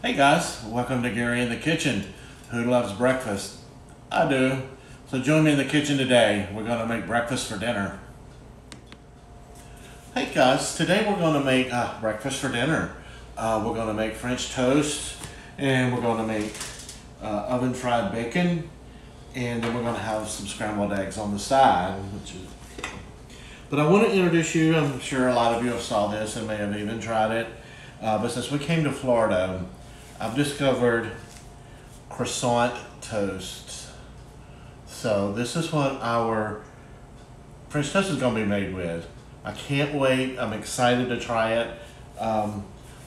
Hey guys, welcome to Gary in the Kitchen. Who loves breakfast? I do. So join me in the kitchen today. We're going to make breakfast for dinner. Hey guys, today we're going to make breakfast for dinner. We're going to make French toast, and we're going to make oven fried bacon, and then we're going to have some scrambled eggs on the side. But I want to introduce you, I'm sure a lot of you have saw this and may have even tried it, but since we came to Florida, I've discovered croissant toast. So this is what our French toast is going to be made with. I can't wait. I'm excited to try it.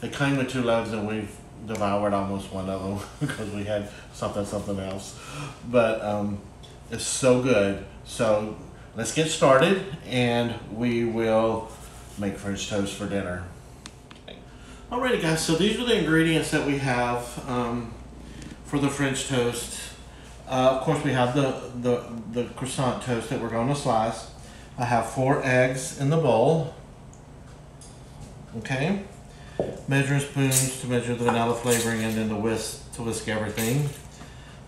They came with 2 loaves and we've devoured almost one of them because we had something else. But it's so good. So let's get started and we will make French toast for dinner. Alrighty guys, so these are the ingredients that we have for the French toast. Of course we have the croissant toast that we're going to slice. I have 4 eggs in the bowl. Okay. Measuring spoons to measure the vanilla flavoring and then the whisk to whisk everything.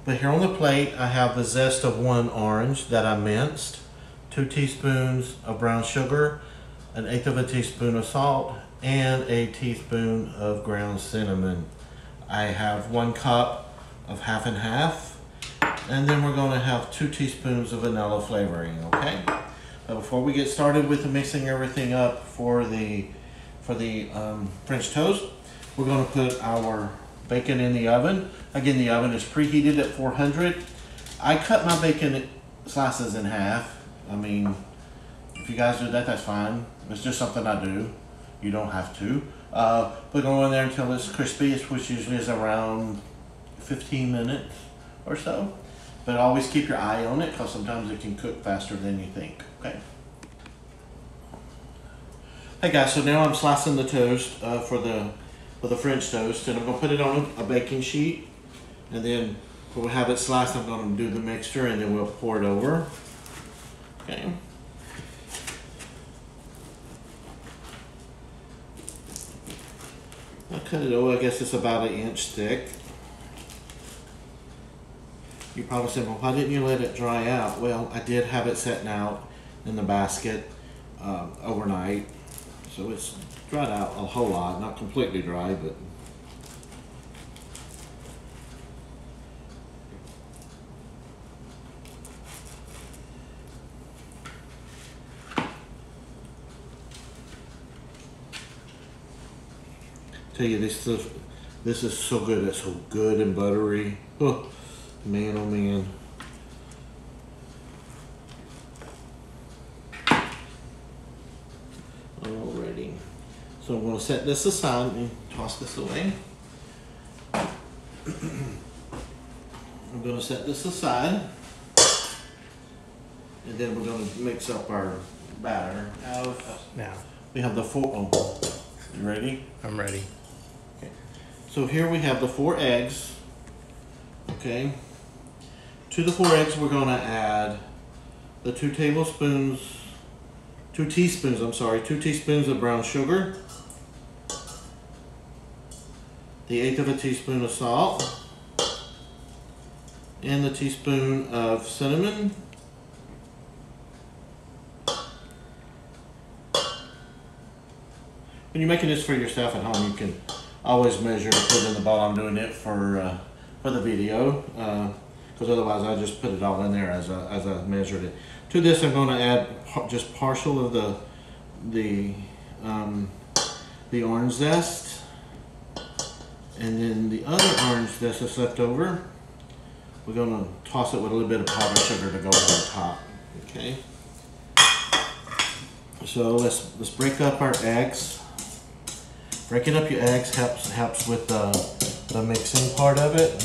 But here on the plate I have the zest of 1 orange that I minced, 2 teaspoons of brown sugar, 1/8 of a teaspoon of salt, and a teaspoon of ground cinnamon. I have 1 cup of half and half, and then we're going to have 2 teaspoons of vanilla flavoring. Okay. Now before we get started with mixing everything up for the French toast, we're going to put our bacon in the oven. Again, the oven is preheated at 400. I cut my bacon slices in half. I mean, if you guys do that, that's fine. It's just something I do. You don't have to. Put it in there until it's crispy, which usually is around 15 minutes or so. But always keep your eye on it because sometimes it can cook faster than you think. Okay. Hey guys, so now I'm slicing the toast for the French toast, and I'm gonna put it on a baking sheet, and then when we have it sliced, I'm gonna do the mixture, and then we'll pour it over. Okay. I'll cut it over. I guess it's about 1 inch thick. You probably said, well, why didn't you let it dry out? Well, I did have it setting out in the basket overnight. So it's dried out a whole lot. Not completely dry, but... Tell you, this is so good. It's so good and buttery. Oh, man, oh man. Alrighty. So I'm going to set this aside and toss this away. I'm going to set this aside. And then we're going to mix up our batter. Now. We have the 4. Oh, you ready? I'm ready. Okay. So here we have the 4 eggs. Okay. To the 4 eggs, we're going to add the 2 teaspoons of brown sugar, the 1/8 of a teaspoon of salt, and the teaspoon of cinnamon. When you're making this for yourself at home, you can always measure to put in the bowl. I'm doing it for the video, because otherwise I just put it all in there as I measured it. To this, I'm going to add just partial of the orange zest, and then the other orange zest that's left over, we're going to toss it with a little bit of powdered sugar to go on top. Okay. So let's break up our eggs. Breaking up your eggs helps with the mixing part of it.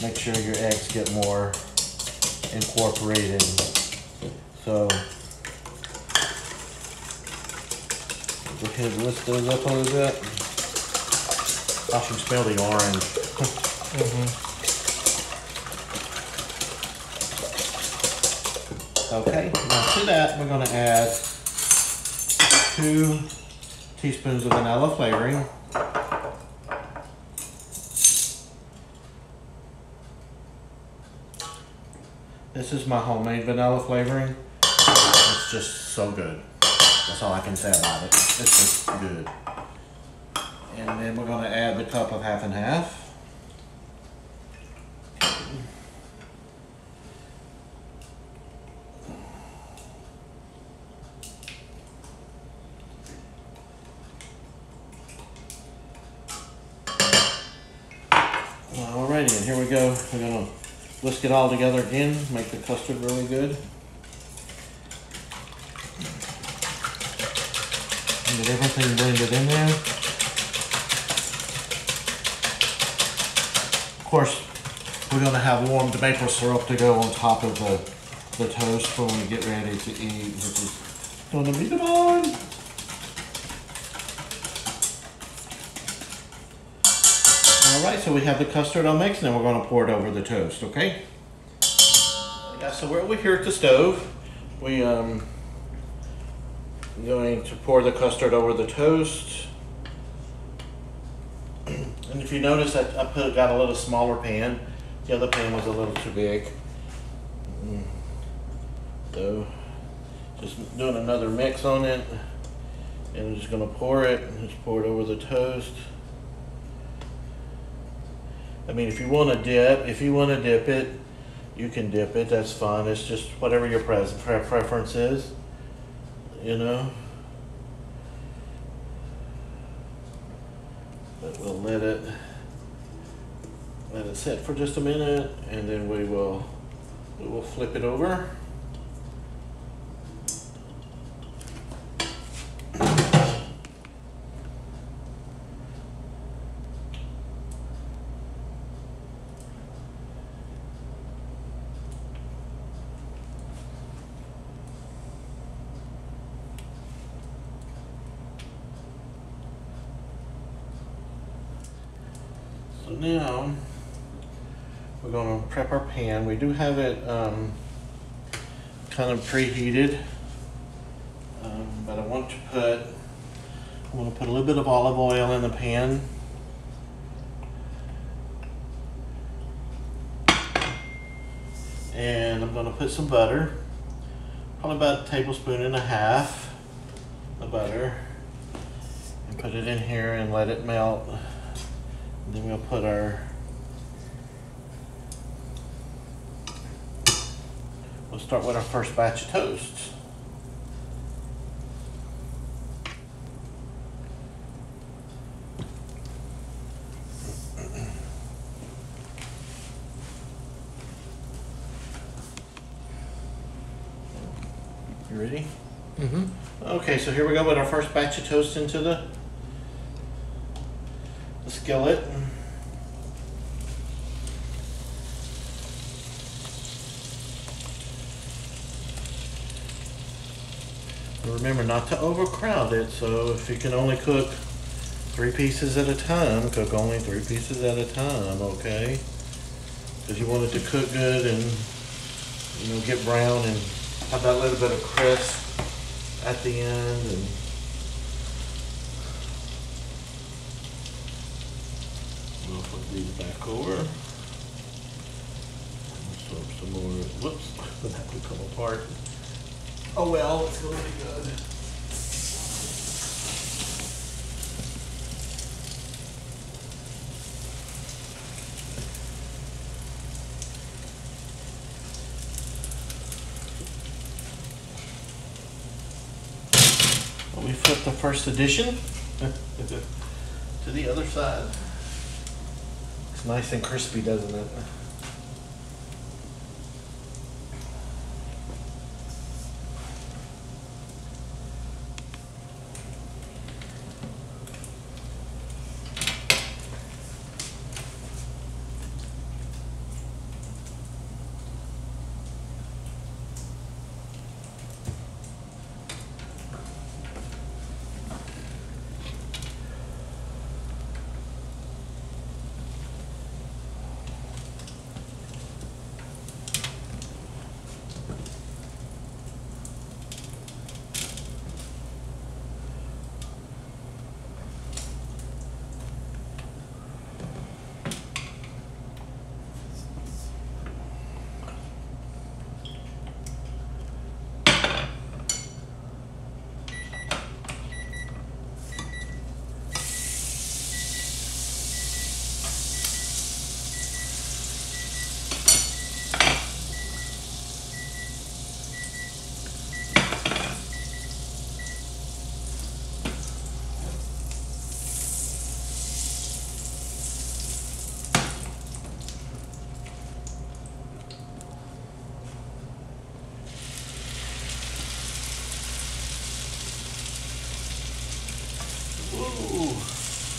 Make sure your eggs get more incorporated. So go ahead and whisk those up a little bit. I can smell the orange. Okay, now to that we're going to add 2 teaspoons of vanilla flavoring. This is my homemade vanilla flavoring. It's just so good. That's all I can say about it. It's just good. And then we're going to add the cup of half and half. Alrighty, and here we go. We're going to whisk it all together again, make the custard really good. And get everything blended in there. Of course, we're going to have warmed maple syrup to go on top of the toast when we get ready to eat, which is going to be the bomb. Alright, so we have the custard all mixed, and then we're going to pour it over the toast, okay? Yeah, so we're over here at the stove. We going to pour the custard over the toast. And if you notice, I got a little smaller pan. The other pan was a little too big. So, just doing another mix on it. And I'm just going to pour it, and just pour it over the toast. I mean, if you want to dip it, you can dip it. That's fine. It's just whatever your preference is, you know. But we'll let it sit for just a minute, and then we will flip it over. So now we're going to prep our pan. We do have it kind of preheated, but I want to put a little bit of olive oil in the pan. And I'm going to put some butter, probably about 1.5 tablespoons of butter, and put it in here and let it melt. And then we'll put we'll start with our first batch of toasts. You ready? Mm-hmm. Okay, so here we go with our first batch of toast into the skillet. Remember not to overcrowd it, so if you can only cook 3 pieces at a time, cook only 3 pieces at a time, okay? Because you want it to cook good and, you know, get brown and have that little bit of crisp at the end. And we'll put these back over. Swap some more. Whoops, that would come apart. Oh well, it's going to be good. Well, we flip the first edition to the other side. It's nice and crispy, doesn't it?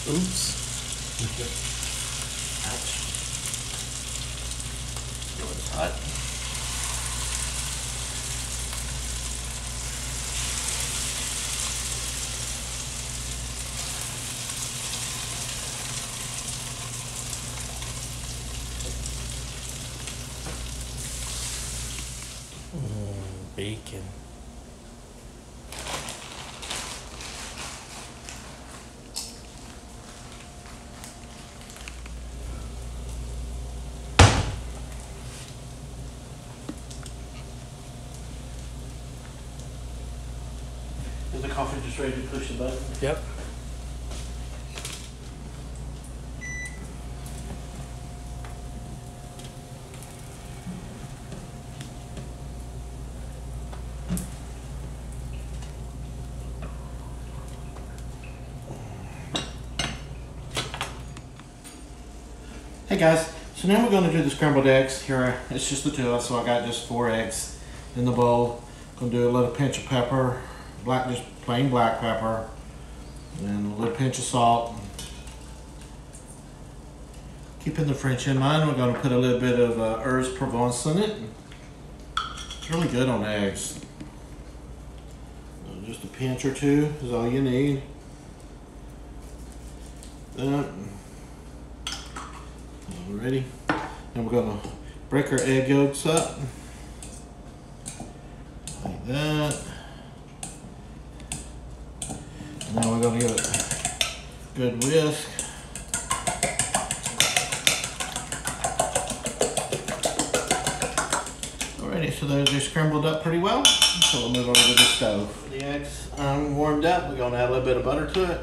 Oops. Ouch. Oh, it's hot. Bacon. Is the coffee just ready to push the button? Yep. Hey guys, so now we're going to do the scrambled eggs. Here, it's just the two of us, so I got just 4 eggs in the bowl. Gonna do a little pinch of pepper, just plain black pepper, and a little pinch of salt. Keeping the French in mind, we're gonna put a little bit of herbes Provence in it. It's really good on eggs. Just a pinch or 2 is all you need. Alrighty. Then we're gonna break our egg yolks up. Like that. Now we're gonna give it a good whisk. Alrighty, so they're scrambled up pretty well. So we'll move over to the stove. The eggs warmed up. We're gonna add a little bit of butter to it.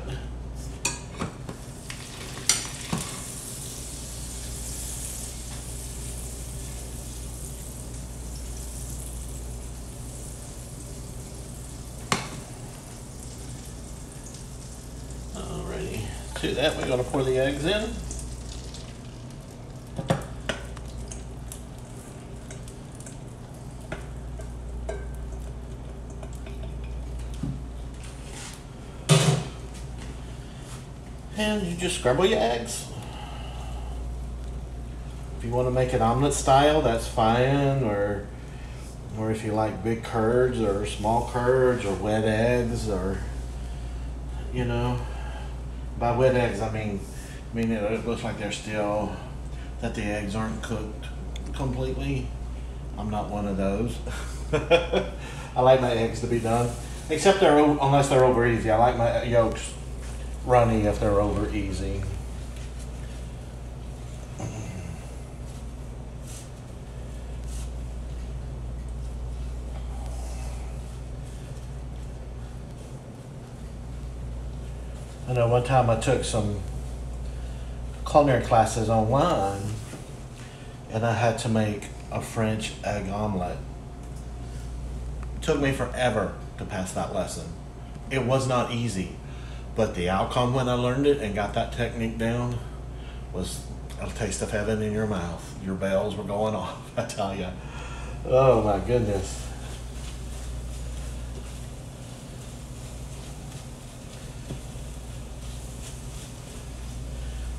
To that, we're going to pour the eggs in. And you just scramble your eggs. If you want to make it omelet style, that's fine, or if you like big curds or small curds or wet eggs, or you know. By wet eggs, I mean it looks like they're still, that the eggs aren't cooked completely. I'm not one of those. I like my eggs to be done, except unless they're over easy. I like my yolks runny if they're over easy. I know one time I took some culinary classes online and I had to make a French egg omelet. It took me forever to pass that lesson. It was not easy, but the outcome when I learned it and got that technique down was a taste of heaven in your mouth. Your bells were going off, I tell you. Oh my goodness.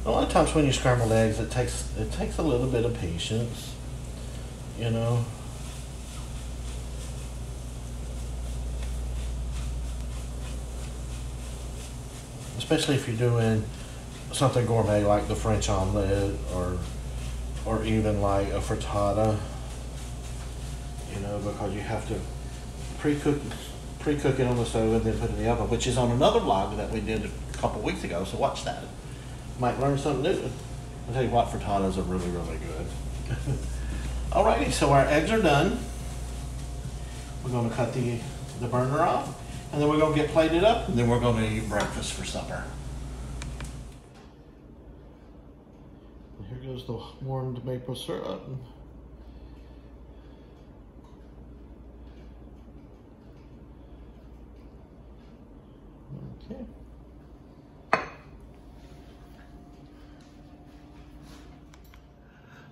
A lot of times when you scramble eggs, it takes a little bit of patience, you know. Especially if you're doing something gourmet like the French omelet or even like a frittata, you know, because you have to pre-cook it on the stove and then put it in the oven, which is on another vlog that we did a couple weeks ago, so watch that. Might learn something new. I'll tell you what, frittatas are really, really good. Alrighty, so our eggs are done. We're going to cut the burner off, and then we're going to get plated up, and then we're going to eat breakfast for supper. Here goes the warmed maple syrup. Okay.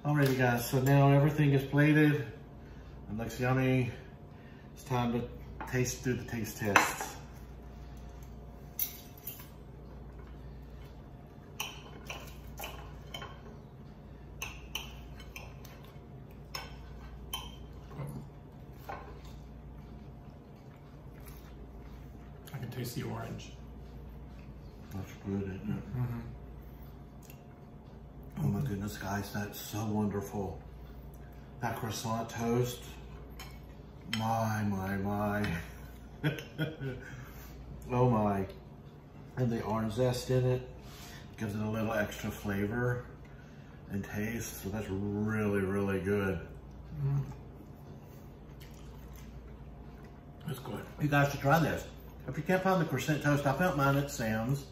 Alrighty guys, so now everything is plated. It looks yummy. It's time to do the taste tests. taste the orange. That's good, isn't it? Mm-hmm. Oh my goodness, guys, that's so wonderful. That croissant toast, my. Oh my. And the orange zest in it gives it a little extra flavor and taste, so that's really, really good. Mm. That's good. You guys should try this. If you can't find the croissant toast, I found mine at Sam's.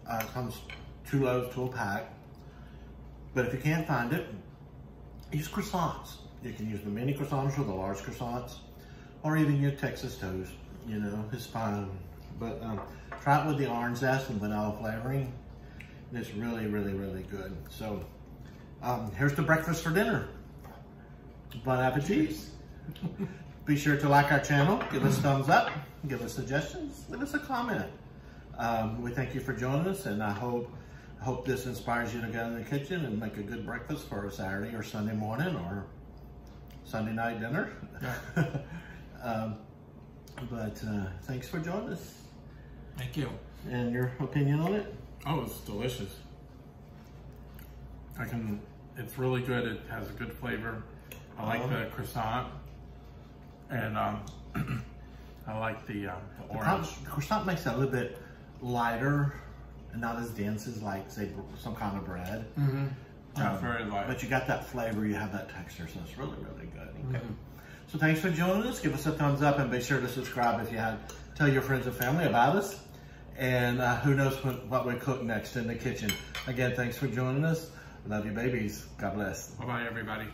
It comes 2 loaves to a pack. But if you can't find it, use croissants. You can use the mini croissants or the large croissants, or even use Texas toast. You know, it's fine. But try it with the orange zest and vanilla flavoring. It's really, really, really good. So here's the breakfast for dinner. Bon appetit. Be sure to like our channel, give us thumbs up, give us suggestions, leave us a comment. We thank you for joining us, and I hope this inspires you to get in the kitchen and make a good breakfast for a Saturday or Sunday morning or Sunday night dinner. Yeah. But thanks for joining us. Thank you. And your opinion on it? Oh, it's delicious. It's really good. It has a good flavor. I like the croissant, and I like the orange. The croissant makes it a little bit lighter and not as dense as, like, say, some kind of bread. Mm-hmm. Very light. But you got that flavor, you have that texture, so it's really, really good. Okay. Mm-hmm. So thanks for joining us. Give us a thumbs up and be sure to subscribe if you have. Tell your friends and family about us. And who knows what we cook next in the kitchen. Again, thanks for joining us. Love you, babies. God bless. Bye-bye, everybody.